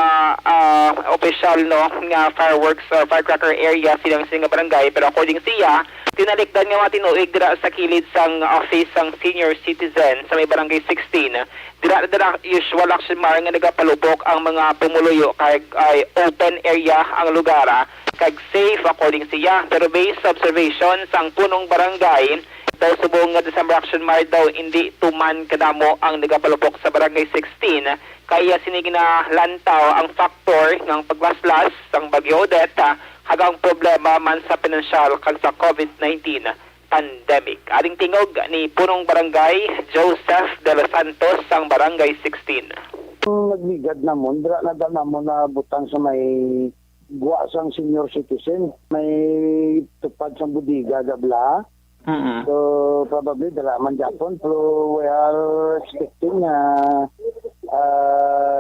official no nga fireworks or firecracker area silang nga barangay pero according siya tinalikdan nga matinuig dira sa kilid sang office sang senior citizen sa may barangay 16 dira usual action mar nga nagapalupok ang mga pumuluyo kay open area ang lugar kag safe according siya pero based sa observation sang punong barangay daw subong nga December action mar daw hindi tuman kadamo ang nagapalupok sa barangay 16 kaya sinigi na lantaw ang factor ng paglaslas sang Bagyo Odette hagang problema man sa pinansyal kag sa COVID-19 pandemic. Ading tingog ni punong barangay Joseph de los Santos sang barangay 16. Nagligad namon, dira na dal namon na butang sa may guwa sang senior citizen, may tupad sang budiga gabla. So probably dala man Japon pero we are expecting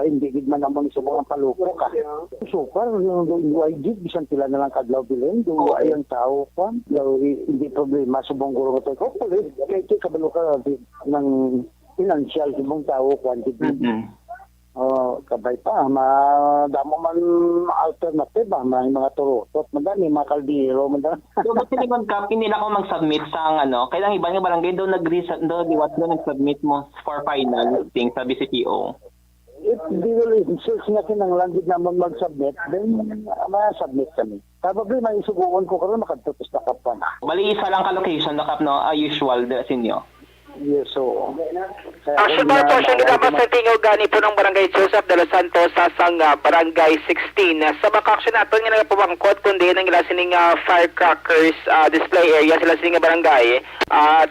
hindi gid man namang subong ang palupok so far yung YG bisan pila na lang kadlaw bilin do ay ang tao pa daw hindi problema subong guro to hopefully kay kabalo ka ng financial subong tao quantity kabay pa madamo man alternative may mga turutot madami mga kaldero madami. So kasi ni Cap nila ko mag-submit sa kailang iba nga barangay daw diwat daw nag-submit mo for final thing sa BCTO. If they will insist nga kinanglan gid naman mag-submit, then ma-submit kami. Probably may subukan ko karon makadtapos na kap pa na. Bali isa lang ka location na Cap usual sa inyo. Yes, so Action bar portion dapat sa tingog gani po ng barangay Joseph de los Santos sa sang barangay 16. Sa baka-action natin nga nagpabangkot kundi nang ila sining firecrackers display area sila sining barangay.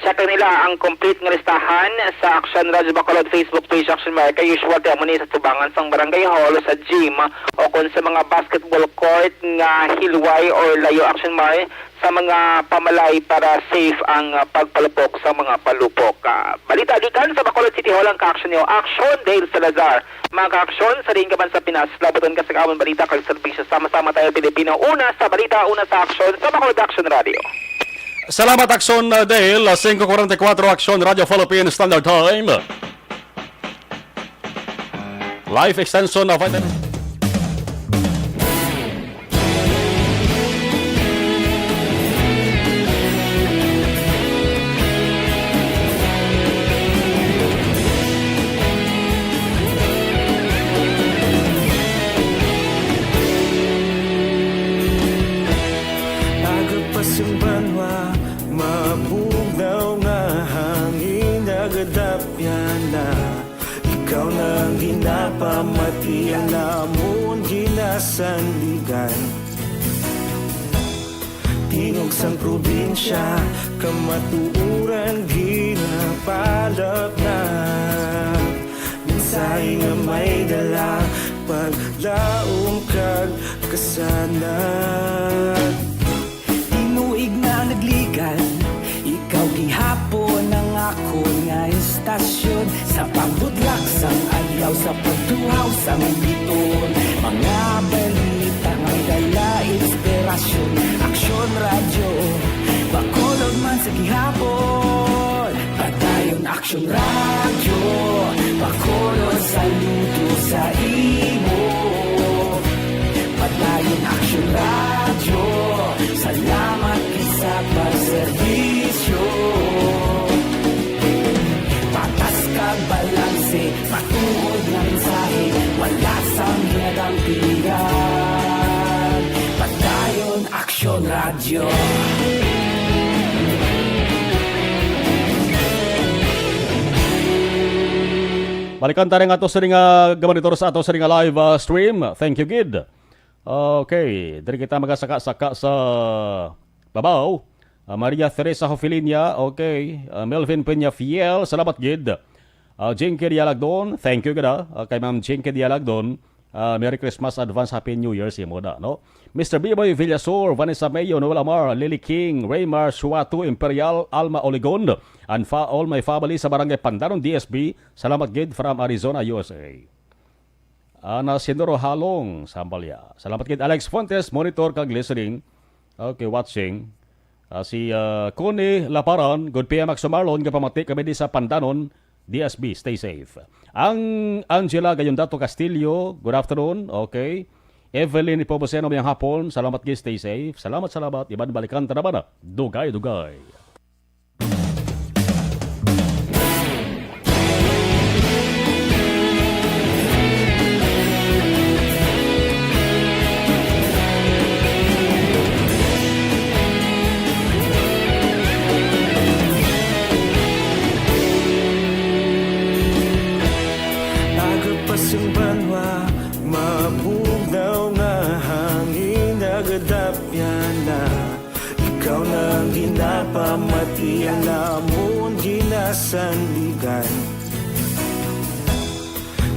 Check nila ang complete nga listahan sa Action Radyo Bacolod Facebook page Action Mar kay usual tayo muna sa tubangan sang barangay hall sa gym o kung sa mga basketball court nga hilway or layo Action Mar sa mga pamalay para safe ang pagpalupok sa mga palupok. Balita adutan sa Bacolod City Hall ang ka-action niyo. Action Dale Salazar. Mga ka-action sa rin kaban sa Pinas. Labuton ka sa kawan balita kag serbisyo. Sama-sama tayo Pilipino. Una sa balita, una sa action sa Bacolod Action Radio. Salamat Action Dale, 5:44 Action Radio Philippine Standard Time. Live extension of ikaw nang ginapamatian namon ginasandigan tingog sang probinsya kamatuuran ginapalap na minsay nga may dala paglaom kag kasanat tinuig na nagligan ikaw gihapon ang ako nga istasyon sa pagbudlak sang adlaw sa pagtuhaw sa biton mga balita nga dala inspirasyon Aksyon Radyo Bacolod man sa gihapon padayon Aksyon Radyo Bacolod saludo sa imo padayon Aksyon Radyo salamat sa pagserbisyo patas kag balanse patuod na mensahe wala sang ginadampigan padayon Aksyon Radyo balikan tayo nga ito sa ringa gamanitor sa ato sa ringa live stream. Thank you, Gid. Okay, dari kita magasaka-saka sa Babaw. Maria Teresa Hofilinia, okay. Melvin Peña Fiel, salamat Gid. Jinky Dialagdon, thank you gada. Kay Ma'am Jinky Dialagdon. Merry Christmas, advance Happy New Year si Moda, no? Mr. B-Boy Villasor, Vanessa Mayo, Noel Amar, Lily King, Raymar Suatu, Imperial, Alma Oligon, and all my family sa Barangay Pandanon, DSB. Salamat gid from Arizona, USA. Ana Sinoro Halong, Sambalya. Salamat gid Alex Fontes, monitor kag listening. Okay, watching. Si Connie Laparan, good PM Maxomarlon, kapamati kami di sa Pandanon, DSB, stay safe. Ang Angela Gayondato Castillo, good afternoon, okay. Evelyn Ipoboseno, mayang hapon, salamat gid, stay safe. Salamat, iban balikan tanabana, dugay. Agapasang banwa, mabugnaw nga hangin nagadapyan na. Ikaw na ang ginapamati, ang namon ginasandigan.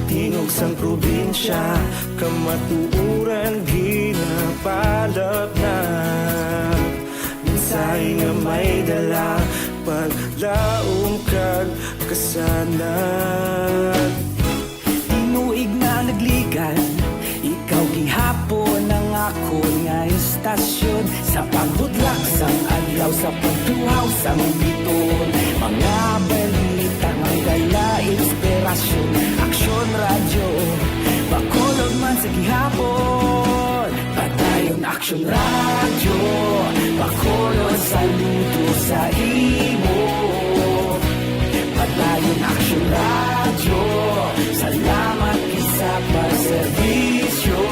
Tingog sang probinsya, kamatuuran ginapalap na. Minsay nga may dala, paglaom kag kasanan. Tinuig na nagligan, ikaw gihapon ang ako nga istasyon. Sa paghudlak sang adlaw, sa pagtuhaw sang biton. Mga balita, may dala inspirasyon. Aksyon radyo, bakolod man sa gihapon. Padayon aksyon radyo, bakolod saludo sa imo. Padayon aksyon radyo, salamat sa pagserbisyo.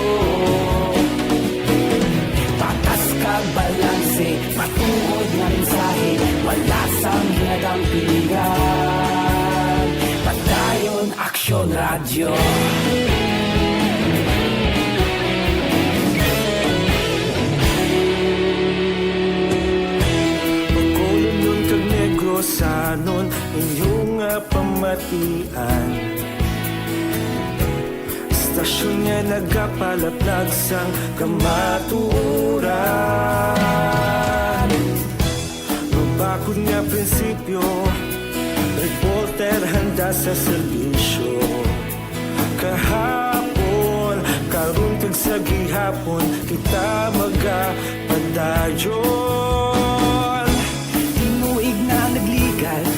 Patas kag balanse, matuod nga mensahe, wala sang ginagampiligan. Padayon aksyon radyo. Pagkulong yun kag Negrosanon, inyong nga pamatian. Stasyon nga nagapalaplag sang kamatuuran. Mabakod nga prinsipyo, reporter handa sa serbisyo. Kahapon, karun kag sa gihapon, kita magapadayon. Tinuig na nagligan,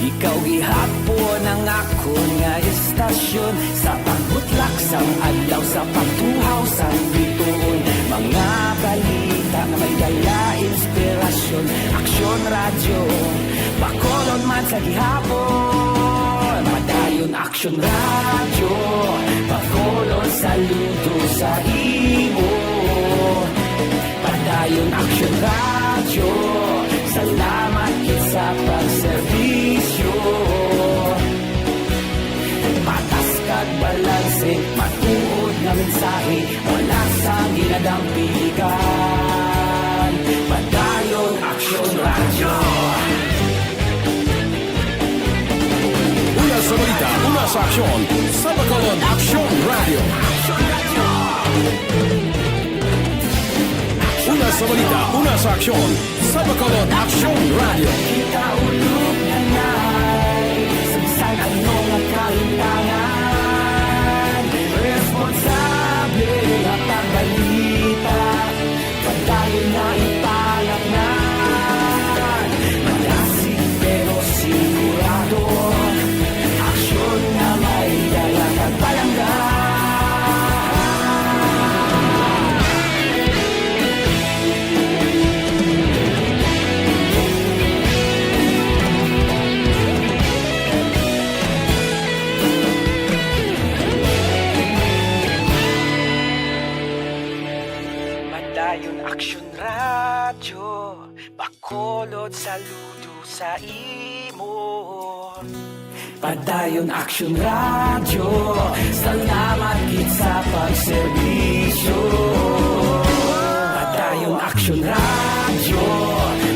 ikaw gihapon ang ako nga istasyon. Sa pagbutlak sang adlaw, sa pagtuhaw sang biton. Mga balita na may dala inspirasyon. Aksyon radyo, bakolod man sa gihapon. Padayon aksyon radyo, bakolod saludo sa imo. Padayon aksyon radyo, salamat kit sa pagserbisyo. Patas kag balanse, matuod nga mensahe, wala sang ginadampiligan. Padayon aksyon radyo. Una sa balita, una sa aksyon, sa Bacolod Aksyon Radio. Una sa balita, una sa aksyon, sa Bacolod Aksyon Radio. Kita ulog na na'y sabisan ano nga kalintangan. Responsable at ang balita, padayon na ipalaknan. Malasig pero sigurado, aksyon na may dalang at palanggan. Padayon aksyon radyo, bakolod saludo sa imo. Padayon aksyon radyo, salamat gid sa pagserbisyo. Padayon aksyon radyo,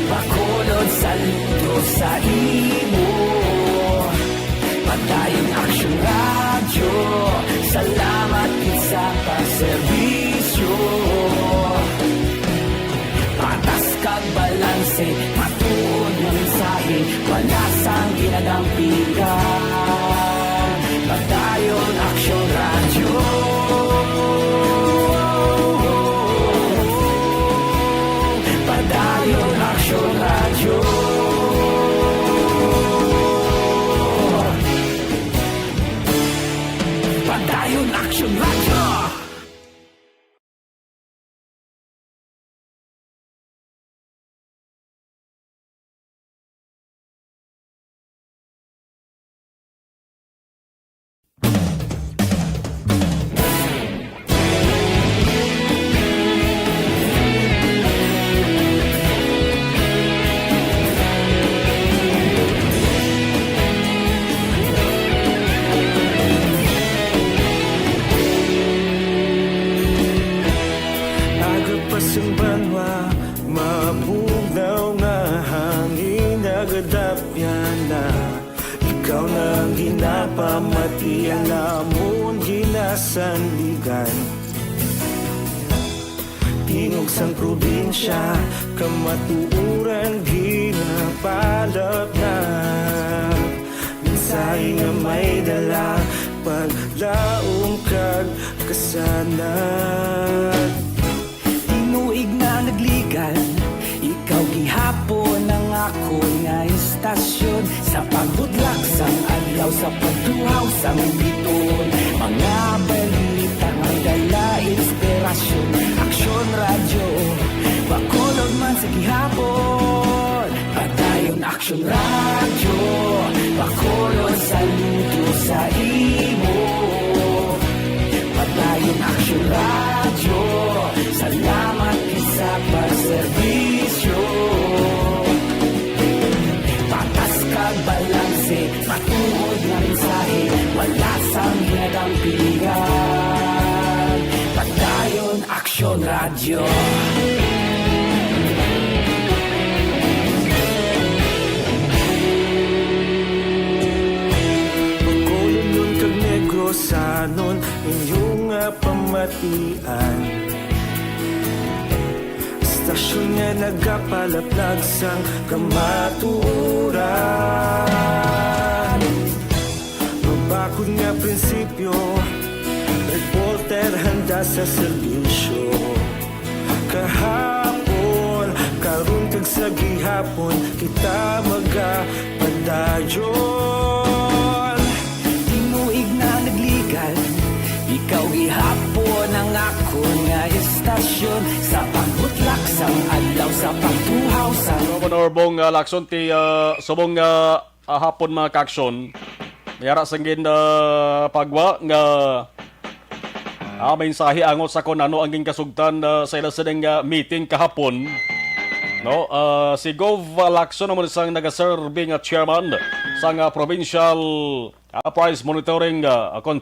bakolod saludo sa imo. Padayon aksyon radyo, salamat gid sa serbisyo. Patas kag balanse, matuod ng mensahe, wala sang ginadampigan. Padayon Aksyon Radyo. Padayon Aksyon Radyo. Padayon Aksyon Radyo. Agapasang banwa, mabugnaw nga hangin nagadapyan na. Ikaw na ang ginapamatian namon ginasandigan. Tingog sang probinsya, kamatuuran ginapalap na. Mensahe nga may dala, paglaong kag kasanat. Tinuig na nagligal, ikaw gihapon ang ako nga istasyon. Sa pagbutlak sang adlaw, sa pagtuhaw sang biton, mga balita nga dala inspirasyon. Aksyon Radyo, Bacolod man sa gihapon. Padayon Aksyon Radyo, Bacolod saludo sa imo. Padayon Aksyon Radyo, salamat sa pagserbisyo. Patas kag balanse, matuod nga mensahe, wala sang ginadampigan. Padayon Aksyon Radyo. Bacolod kag Negros sanon inyong pamatian. Stasyon nga nagapalaplag sang kamatuoran. Mabakod nga prinsipyo, reporter handa sa serbisyo. Kahapon, karon kag sa gihapon, kita magapadayon. Tinuig na nagligal, ikaw gihapon ang ako nga istasyon. Sa pagbutlak sang adlaw, sa pagtuhaw sa Honorbong lakson ti subong hapon mga kaksyon. Mayara sanggin pagwa nga mensahe angot sa kon ano ang kasugtan sa ilasadeng meeting kahapon. No, si Gov Lacson naman isang nagaserving chairman sang Provincial Price Monitoring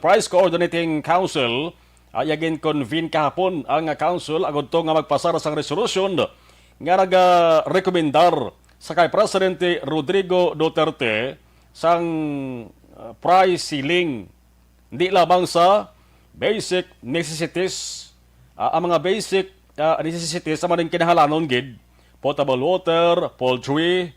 Price Coordinating Council. Ayagin convene kahapon ang council agad to nga magpasara sang resolution nga naga-rekomendar sa kay Presidente Rodrigo Duterte sang price ceiling. Hindi lamang sa basic necessities, ang mga basic necessities sa maning kinahalanon gid, potable water, poultry,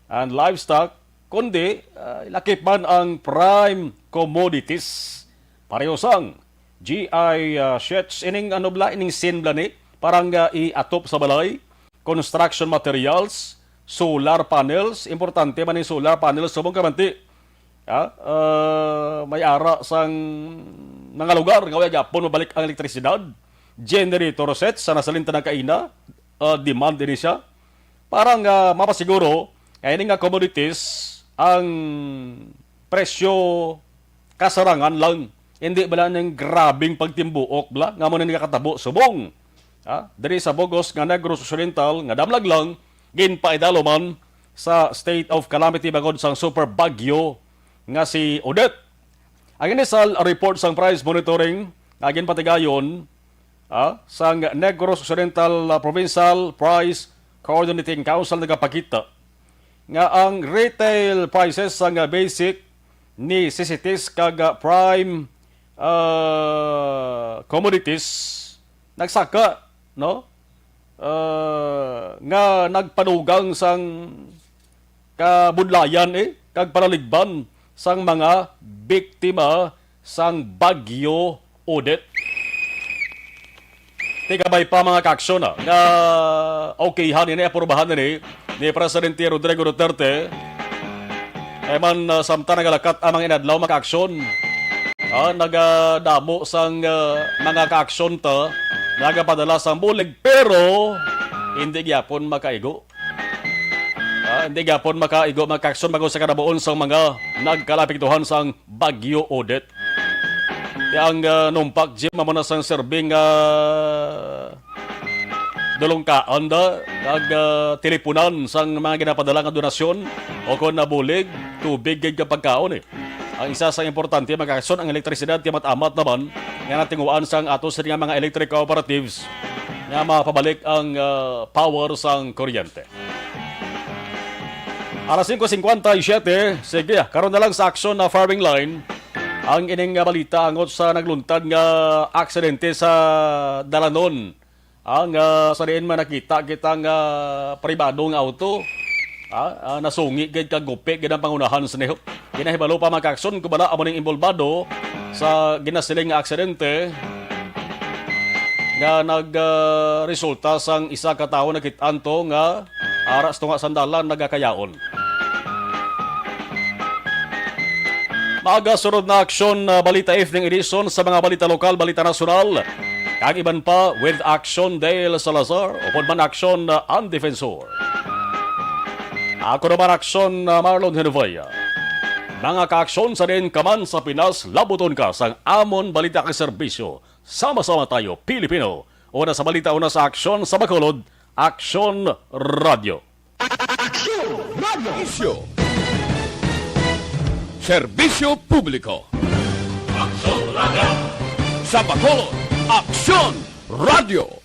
and livestock, kundi lakip man ang prime commodities. Pareho sang GI sheets, ining ining sinbla ni, parang i-atop sa balay, construction materials, solar panels, importante man yung solar panels, subong kamanti, may ara sang mga lugar, ngaway gapon, mabalik ang elektrisidad, generator sets, sa nasalinta ng kaina, demand din siya, parang mapasiguro, kaya nga commodities, ang presyo kasarangan lang. Hindi bala ng grabing pagtimbuok bla nga mo na nakatabo subong. Diri sa Bogos nga Negros Occidental nga damlag lang ginpaidalo man sa state of calamity bagod sang super bagyo nga si Odette. Ang inisal report sang price monitoring nga ginpatigayon sang Negros Occidental Provincial Price Coordinating Council nagapakita nga ang retail prices sang basic necessities kag prime communities nagsaka, no? Nga nagpanugang sang kabudlayan kag paraligban sang mga biktima sang Bagyo Odette. Tigabay pa mga kaaksyon nga okayhan ni apurbahan ni Presidente Rodrigo Duterte man samtang nagalakat ang mga inadlaw mga kaaksyon nagadamo sang mga kaaksyon ta nagapadala sang bulig pero hindi gyapon makaigo. Hindi gyapon makaigo mga kaaksyon bago sa kanabuon sang mga nagkalapiktuhan sang Bagyo Odette. Yang numpak Jim mamuna sang serving dulongkaan da kag teleponan sang mga ginapadala nga donasyon o kon nabulig tubig kag pagkaon Ang isa sa importante mga kaaksyon ang elektrisidad timat amat naman nga natinguan sang atos nga mga electric cooperatives nga mapabalik ang power sang kuryente. Alas 5:57, sige, karon na lang sa aksyon na farming line. Ang ining balita angot sa nagluntad nga aksidente sa Dalanon. Ang sa diin man nakita kitang pribadong auto. Nasungi gid kag gupi gid ang pangunahan sa nihop. Ginahibalo pa mga kaaksyon kubala amo ning involbado sa ginasiling nga aksidente nga nagresulta sang isa ka tawo nakitanto nga aras tunga sandalan nagakayaon. Maaga sunod na aksyon balita evening edition sa mga balita lokal, balita nasyonal. Kag iban pa with action Dale Salazar upod man aksyon ang defensor. Ako naman aksyon Marlon Henovaya. Mga kaaksyon sa din kaman sa Pinas, labuton ka sang amon balita kay serbisyo. Sama-sama tayo, Pilipino. Una sa balita, una sa aksyon sa Bacolod, Aksyon Radio. Aksyon Radio Isyo. Serbisyo Publiko. Aksyon Radio. Sa Bacolod, Aksyon Radio.